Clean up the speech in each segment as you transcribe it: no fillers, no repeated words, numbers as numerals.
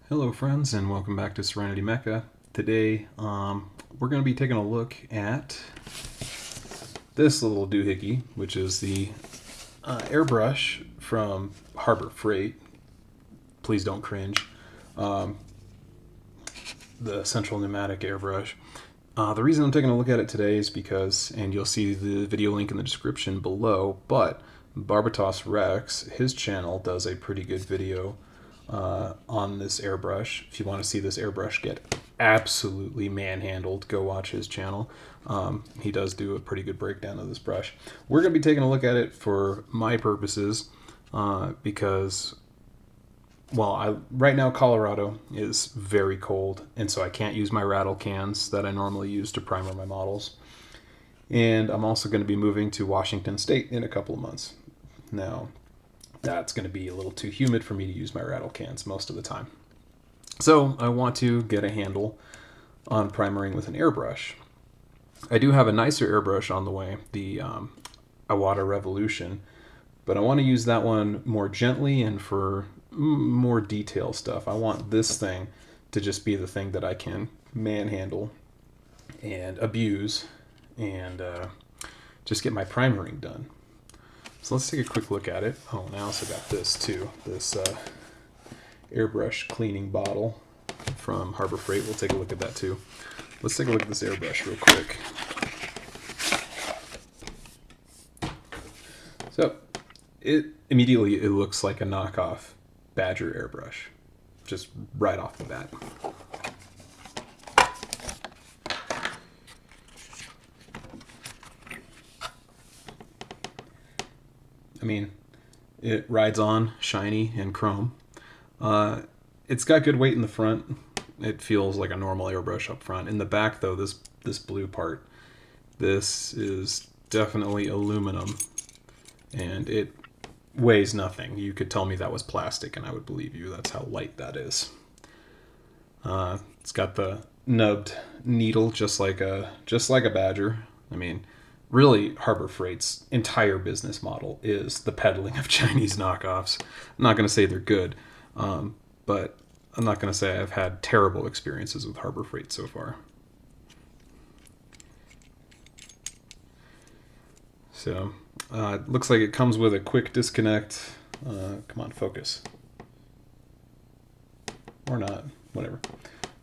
Hello friends and welcome back to Serenity Mecca. Today we're going to be taking a look at this little doohickey, which is the airbrush from Harbor Freight. Please don't cringe. The Central Pneumatic airbrush. The reason I'm taking a look at it today is because, and you'll see the video link in the description below, but Barbatos Rex, his channel does a pretty good video on this airbrush. If you want to see this airbrush get absolutely manhandled, go watch his channel. He does do a pretty good breakdown of this brush. We're going to be taking a look at it for my purposes because, well, right now Colorado is very cold, and so I can't use my rattle cans that I normally use to primer my models. And I'm also going to be moving to Washington State in a couple of months. Now, that's going to be a little too humid for me to use my rattle cans most of the time. So I want to get a handle on primering with an airbrush. I do have a nicer airbrush on the way, the Iwata Revolution, but I want to use that one more gently and for more detail stuff. I want this thing to just be the thing that I can manhandle and abuse and just get my primering done. So let's take a quick look at it. Oh, and I also got this too, this airbrush cleaning bottle from Harbor Freight. We'll take a look at that too. Let's take a look at this airbrush real quick. So it looks like a knockoff Badger airbrush, just right off the bat. I mean, it rides on, shiny and chrome. It's got good weight in the front. It feels like a normal airbrush up front. In the back, though, this blue part, this is definitely aluminum, and it weighs nothing. You could tell me that was plastic, and I would believe you. That's how light that is. It's got the nubbed needle, just like a Badger. I mean, really, Harbor Freight's entire business model is the peddling of Chinese knockoffs. I'm not going to say they're good, but I'm not going to say I've had terrible experiences with Harbor Freight so far. So, it looks like it comes with a quick disconnect. Come on, focus. Or not, whatever.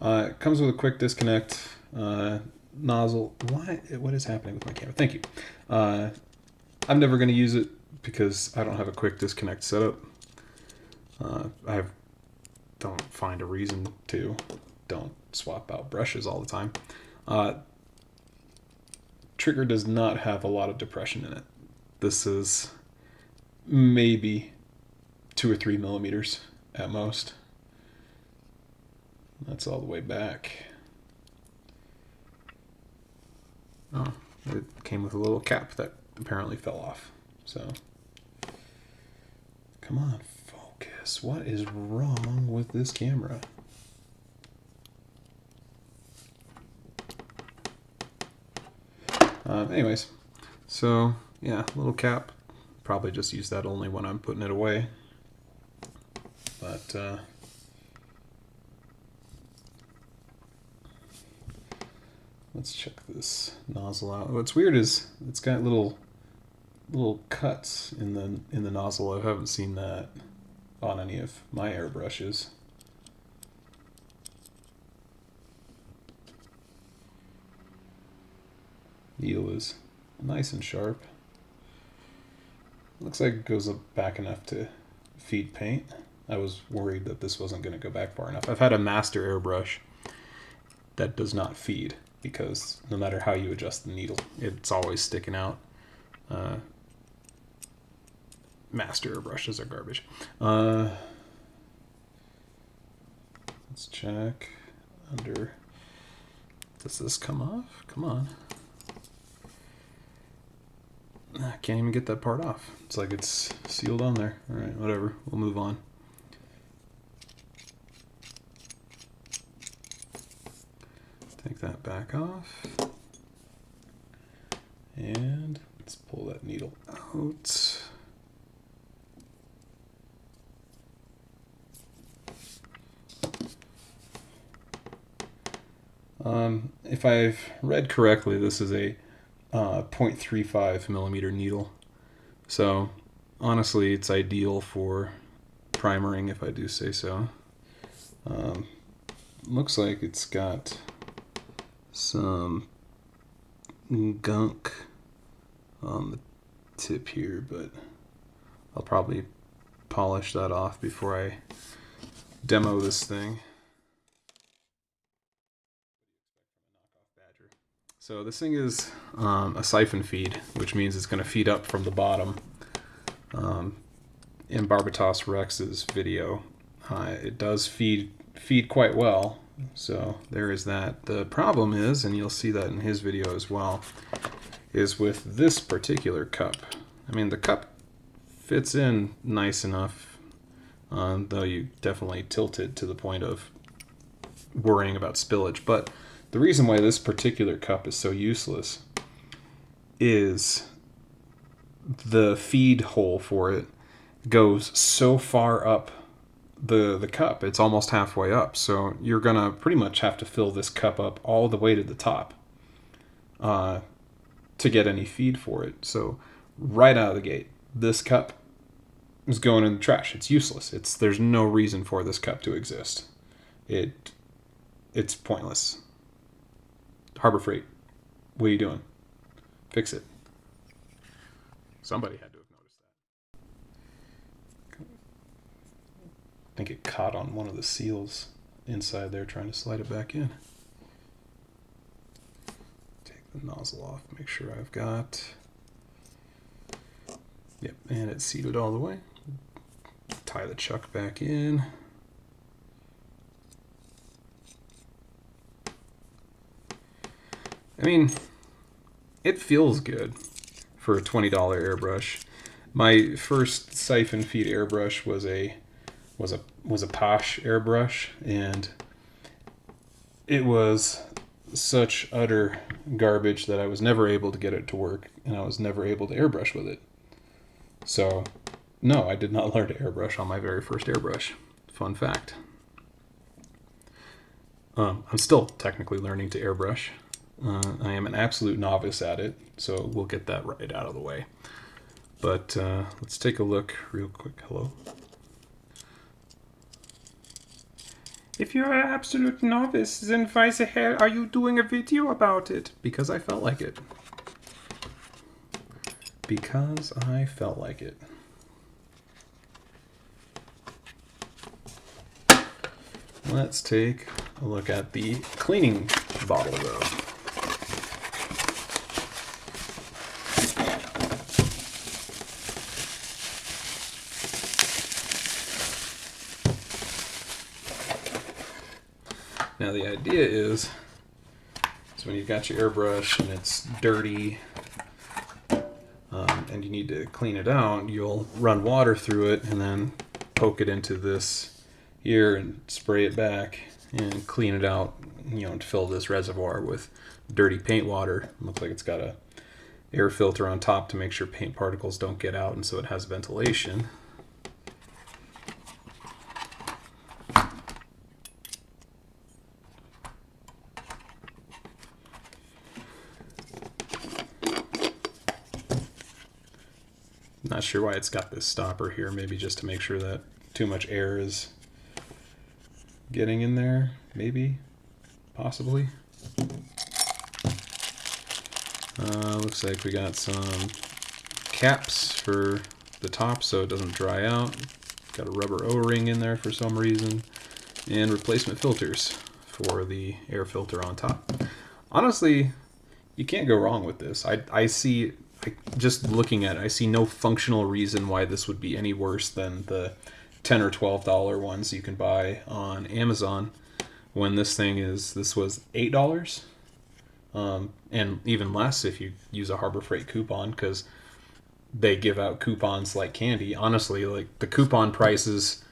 It comes with a quick disconnect. Nozzle. What is happening with my camera? Thank you. I'm never going to use it because I don't have a quick disconnect setup. Don't find a reason to. Don't swap out brushes all the time. Trigger does not have a lot of depression in it. This is maybe 2 or 3 millimeters at most. That's all the way back. Oh, it came with a little cap that apparently fell off. So, come on, focus. What is wrong with this camera? Anyways, so yeah, little cap. Probably just use that only when I'm putting it away. But let's check this nozzle out. What's weird is it's got little cuts in the nozzle. I haven't seen that on any of my airbrushes. Needle is nice and sharp. Looks like it goes up back enough to feed paint. I was worried that this wasn't going to go back far enough. I've had a master airbrush that does not feed because no matter how you adjust the needle, it's always sticking out. Master airbrushes are garbage. Let's check under. Does this come off? Come on. I can't even get that part off. It's like it's sealed on there. All right, whatever. We'll move on. Take that back off. And let's pull that needle out. If I've read correctly, this is a 0.35 millimeter needle. So honestly, it's ideal for primering, if I do say so. Looks like it's got some gunk on the tip here, but I'll probably polish that off before I demo this thing. So this thing is a siphon feed, which means it's going to feed up from the bottom. In Barbatos Rex's video, it does feed quite well, so there is that. The problem is, and you'll see that in his video as well, is with this particular cup. I mean, the cup fits in nice enough, though you definitely tilt it to the point of worrying about spillage. But the reason why this particular cup is so useless is the feed hole for it goes so far up the cup. It's almost halfway up. So you're going to pretty much have to fill this cup up all the way to the top to get any feed for it. So right out of the gate, this cup is going in the trash. It's useless. There's no reason for this cup to exist. It's pointless. Harbor Freight, what are you doing? Fix it. Somebody had to have noticed that. I think it caught on one of the seals inside there trying to slide it back in. Take the nozzle off, make sure I've got... Yep, and it's seated all the way. Tie the chuck back in. I mean, it feels good for a $20 airbrush. My first siphon feed airbrush was a Posh airbrush, and it was such utter garbage that I was never able to get it to work, and I was never able to airbrush with it. So, no, I did not learn to airbrush on my very first airbrush. Fun fact. I'm still technically learning to airbrush. I am an absolute novice at it, so we'll get that right out of the way. But let's take a look real quick. Hello. If you're an absolute novice, then why the hell are you doing a video about it? Because I felt like it. Because I felt like it. Let's take a look at the cleaning bottle, though. Now the idea is when you've got your airbrush and it's dirty and you need to clean it out, you'll run water through it and then poke it into this here and spray it back and clean it out, and fill this reservoir with dirty paint water. It looks like it's got a air filter on top to make sure paint particles don't get out, and so it has ventilation. Not sure why it's got this stopper here, maybe just to make sure that too much air is getting in there, maybe, possibly. Looks like we got some caps for the top so it doesn't dry out. Got a rubber O-ring in there for some reason, and replacement filters for the air filter on top. Honestly, you can't go wrong with this. Just looking at it, I see no functional reason why this would be any worse than the $10 or $12 ones you can buy on Amazon, when this was $8, and even less if you use a Harbor Freight coupon, because they give out coupons like candy. Honestly, like, the coupon prices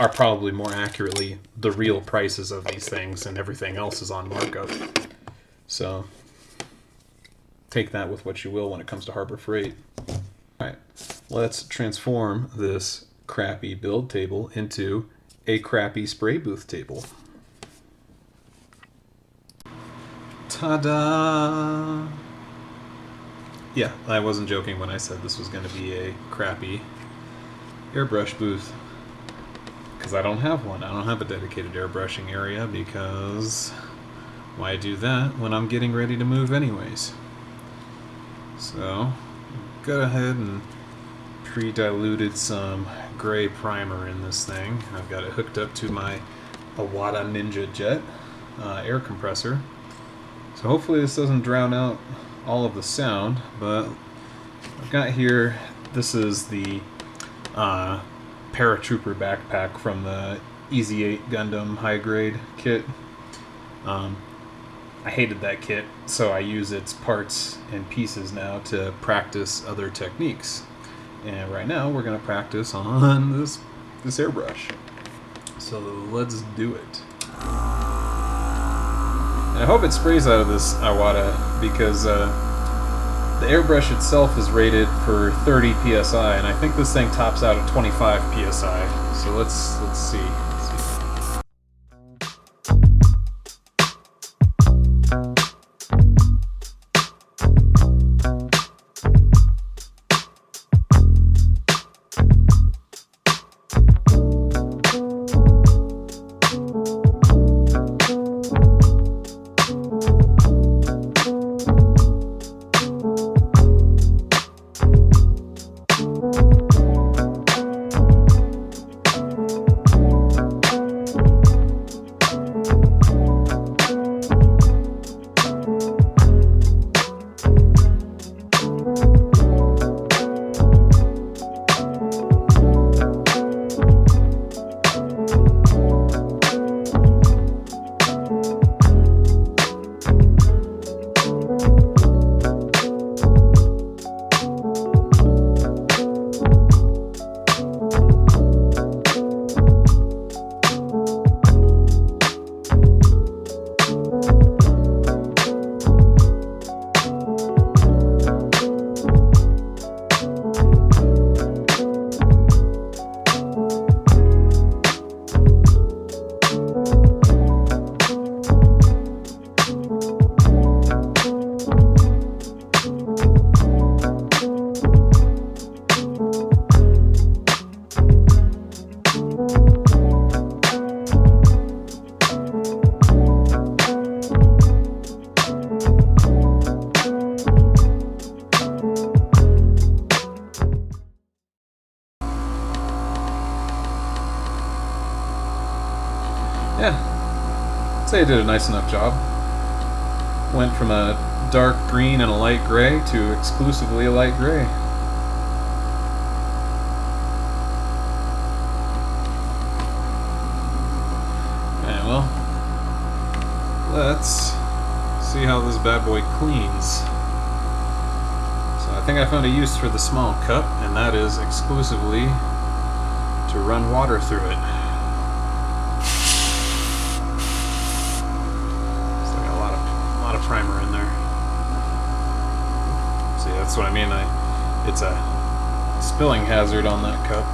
are probably more accurately the real prices of these things, and everything else is on markup. So take that with what you will when it comes to Harbor Freight. All right, let's transform this crappy build table into a crappy spray booth table. Ta-da! Yeah, I wasn't joking when I said this was going to be a crappy airbrush booth. Because I don't have one. I don't have a dedicated airbrushing area because why do that when I'm getting ready to move anyways? So, go ahead and pre-diluted some gray primer in this thing. I've got it hooked up to my Awada Ninja Jet air compressor. So hopefully this doesn't drown out all of the sound, but I've got here, this is the Paratrooper backpack from the Easy 8 Gundam high grade kit. I hated that kit, so I use its parts and pieces now to practice other techniques. And right now we're going to practice on this airbrush. So let's do it. And I hope it sprays out of this Awada because the airbrush itself is rated for 30 psi, and I think this thing tops out at 25 psi. So let's see. Yeah, I'd say I did a nice enough job. Went from a dark green and a light gray to exclusively a light gray. Okay, well, let's see how this bad boy cleans. So I think I found a use for the small cup, and that is exclusively to run water through it. Primer in there. See, that's what I mean. It's a spilling hazard on that cup.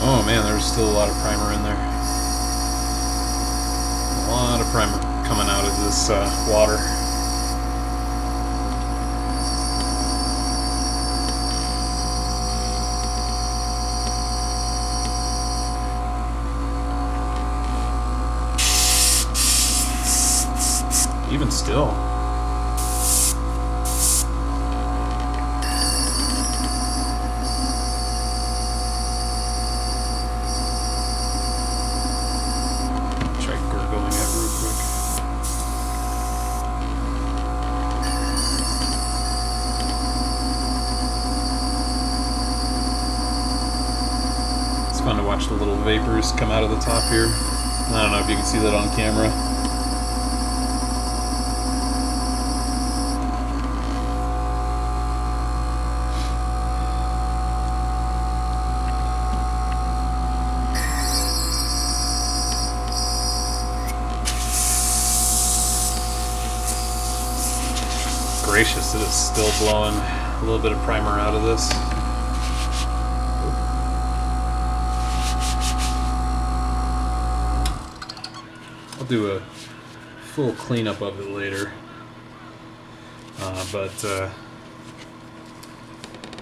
Oh man, there's still a lot of primer in there. A lot of primer coming out of this water. Even still. Try gurgling it real quick. It's fun to watch the little vapors come out of the top here. I don't know if you can see that on camera. Gracious, it is still blowing a little bit of primer out of this. I'll do a full cleanup of it later.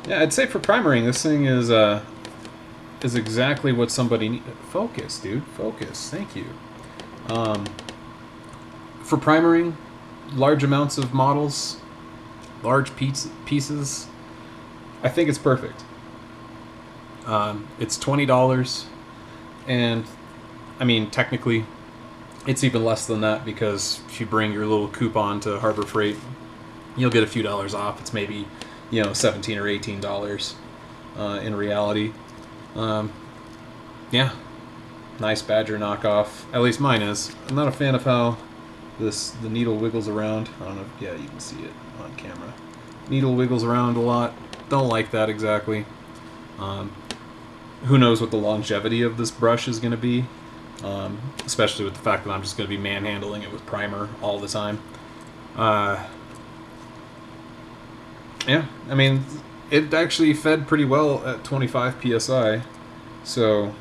Yeah, I'd say for primering, this thing is exactly what somebody needs. Focus, dude. Focus. Thank you. For primering, large amounts of models, large pieces, I think it's perfect. It's $20, and I mean, technically, it's even less than that because if you bring your little coupon to Harbor Freight, you'll get a few dollars off. It's maybe, $17 or $18 in reality. Yeah, nice Badger knockoff. At least mine is. I'm not a fan of how the needle wiggles around. I don't know. Yeah, you can see it on camera. Needle wiggles around a lot. Don't like that exactly. Who knows what the longevity of this brush is going to be, especially with the fact that I'm just going to be manhandling it with primer all the time. Yeah, I mean, it actually fed pretty well at 25 psi, so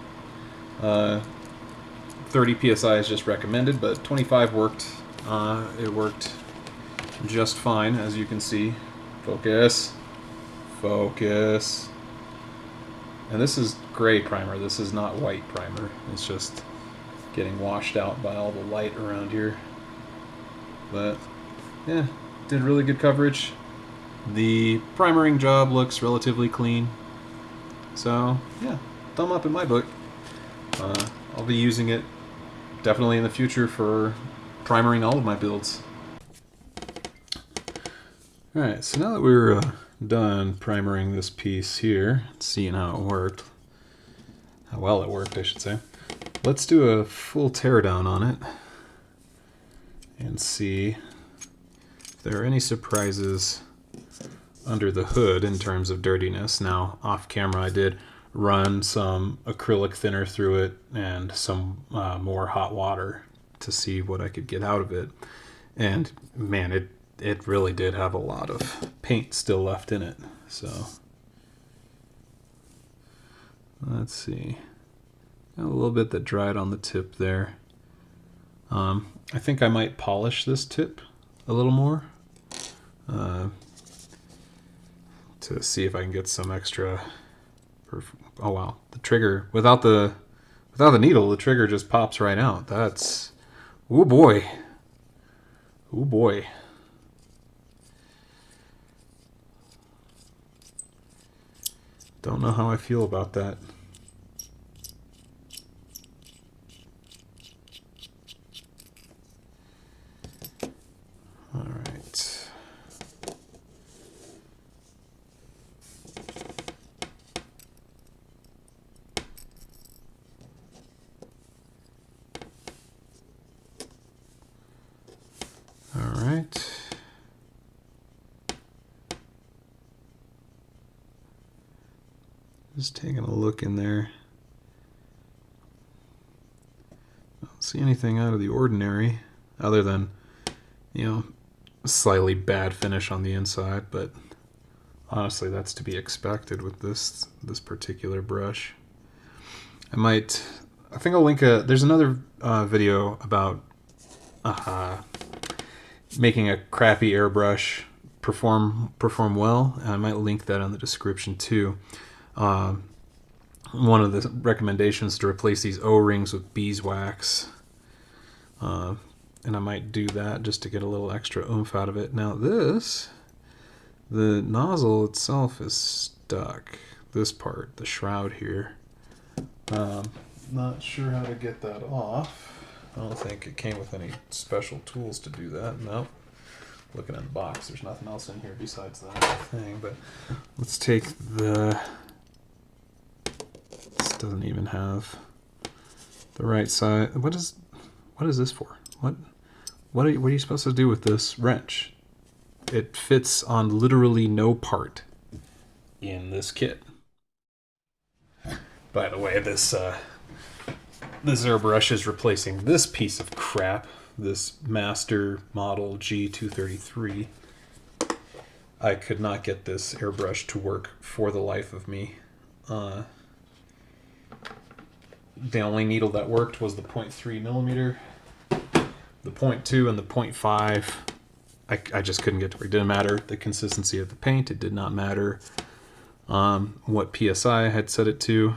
30 psi is just recommended, but 25 worked. It worked just fine, as you can see. Focus. Focus. And this is gray primer. This is not white primer. It's just getting washed out by all the light around here. But yeah, did really good coverage. The primering job looks relatively clean. So yeah, thumb up in my book. I'll be using it definitely in the future for primering all of my builds. Alright, so now that we're done primering this piece here, seeing how it worked, how well it worked I should say, let's do a full teardown on it and see if there are any surprises under the hood in terms of dirtiness. Now, off camera I did run some acrylic thinner through it and some more hot water to see what I could get out of it. And man, it really did have a lot of paint still left in it. So let's see. Got a little bit that dried on the tip there. I think I might polish this tip a little more to see if I can get some extra. Oh wow, the trigger without the needle, the trigger just pops right out. That's, oh boy, oh boy. Don't know how I feel about that. All right. All right. Just taking a look in there. I don't see anything out of the ordinary other than, a slightly bad finish on the inside, but honestly that's to be expected with this particular brush. I think I'll link there's another video about making a crappy airbrush perform well, and I might link that in the description too. One of the recommendations is to replace these O-rings with beeswax, and I might do that just to get a little extra oomph out of it. Now the nozzle itself is stuck. This part, the shroud here. Not sure how to get that off. I don't think it came with any special tools to do that. Nope. Looking in the box, there's nothing else in here besides that thing. But let's take this doesn't even have the right side. What is this for? What are you supposed to do with this wrench? It fits on literally no part in this kit. By the way, this airbrush is replacing this piece of crap, this Master Model G233. I could not get this airbrush to work for the life of me. The only needle that worked was the 0.3 millimeter. The 0.2 and the 0.5, I just couldn't get to where it didn't matter. The consistency of the paint, it did not matter. What PSI I had set it to,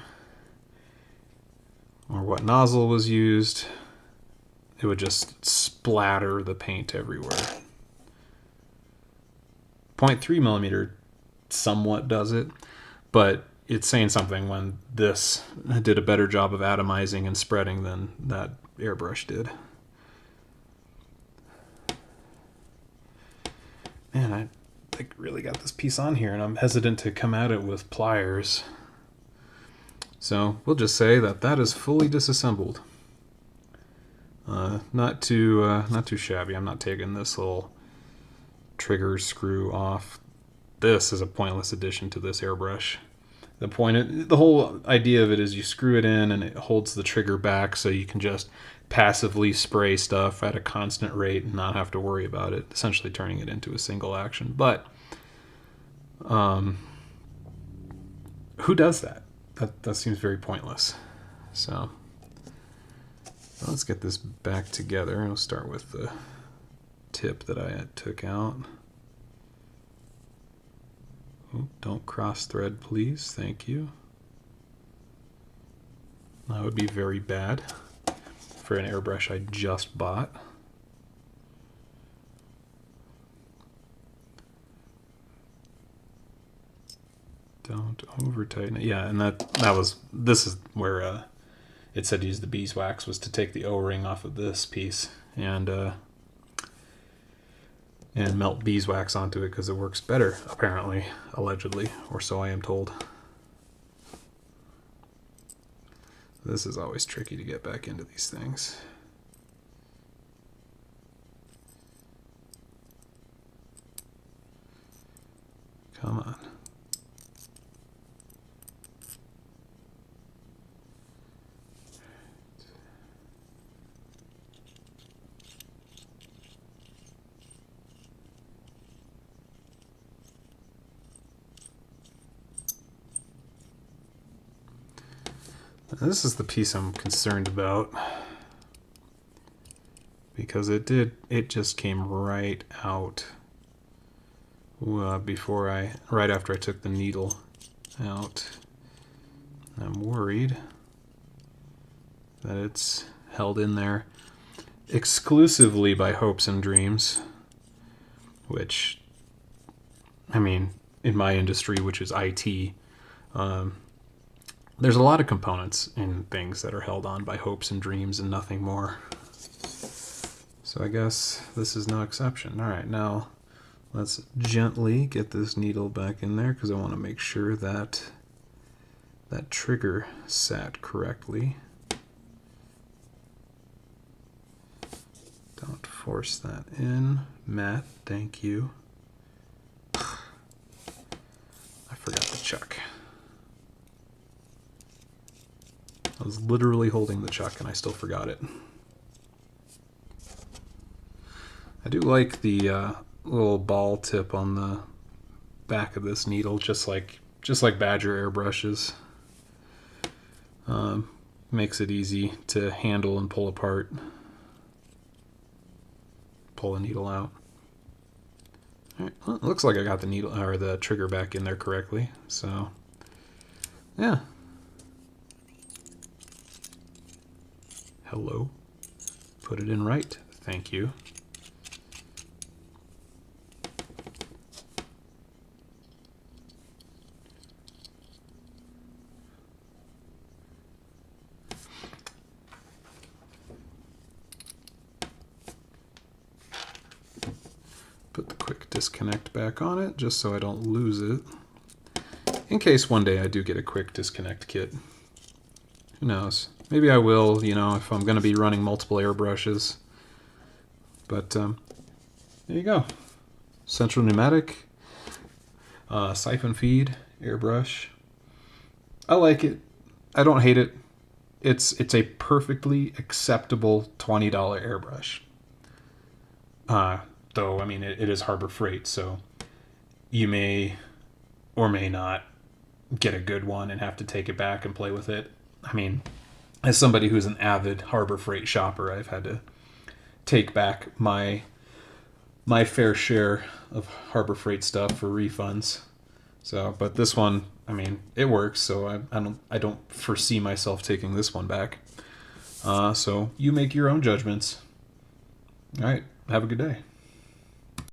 or what nozzle was used, it would just splatter the paint everywhere. 0.3 millimeter somewhat does it, but it's saying something when this did a better job of atomizing and spreading than that airbrush did. Man, I really got this piece on here, and I'm hesitant to come at it with pliers. So we'll just say that that is fully disassembled. Not too shabby. I'm not taking this little trigger screw off. This is a pointless addition to this airbrush. The whole idea of it is you screw it in and it holds the trigger back so you can just passively spray stuff at a constant rate and not have to worry about it, essentially turning it into a single action. But who does that? That seems very pointless. So let's get this back together. I'll start with the tip that I took out. Oh, don't cross thread, please. Thank you. That would be very bad for an airbrush I just bought. Don't over tighten it. Yeah, and this is where it said use the beeswax, was to take the O-ring off of this piece and melt beeswax onto it because it works better, apparently, allegedly, or so I am told. This is always tricky to get back into these things. Come on. This is the piece I'm concerned about because it just came right out right after I took the needle out. I'm worried that it's held in there exclusively by hopes and dreams, which, I mean, in my industry, which is IT, there's a lot of components in things that are held on by hopes and dreams and nothing more. So I guess this is no exception. All right, now let's gently get this needle back in there because I want to make sure that that trigger sat correctly. Don't force that in. Matt, thank you. I forgot the chuck. I was literally holding the chuck and I still forgot it. I do like the little ball tip on the back of this needle, just like Badger airbrushes. Makes it easy to handle and pull apart. Pull the needle out. All right, well, it looks like I got the needle or the trigger back in there correctly. So, yeah. Hello. Put it in right. Thank you. Put the quick disconnect back on it just so I don't lose it. In case one day I do get a quick disconnect kit. Who knows? Maybe I will, you know, if I'm going to be running multiple airbrushes. But there you go. CentralPneumatic siphon feed airbrush. I like it. I don't hate it. It's a perfectly acceptable $20 airbrush. Though, I mean, it is Harbor Freight, so you may or may not get a good one and have to take it back and play with it. I mean, as somebody who's an avid Harbor Freight shopper, I've had to take back my fair share of Harbor Freight stuff for refunds. So, but this one, I mean, it works, so I don't foresee myself taking this one back. So you make your own judgments. All right, have a good day.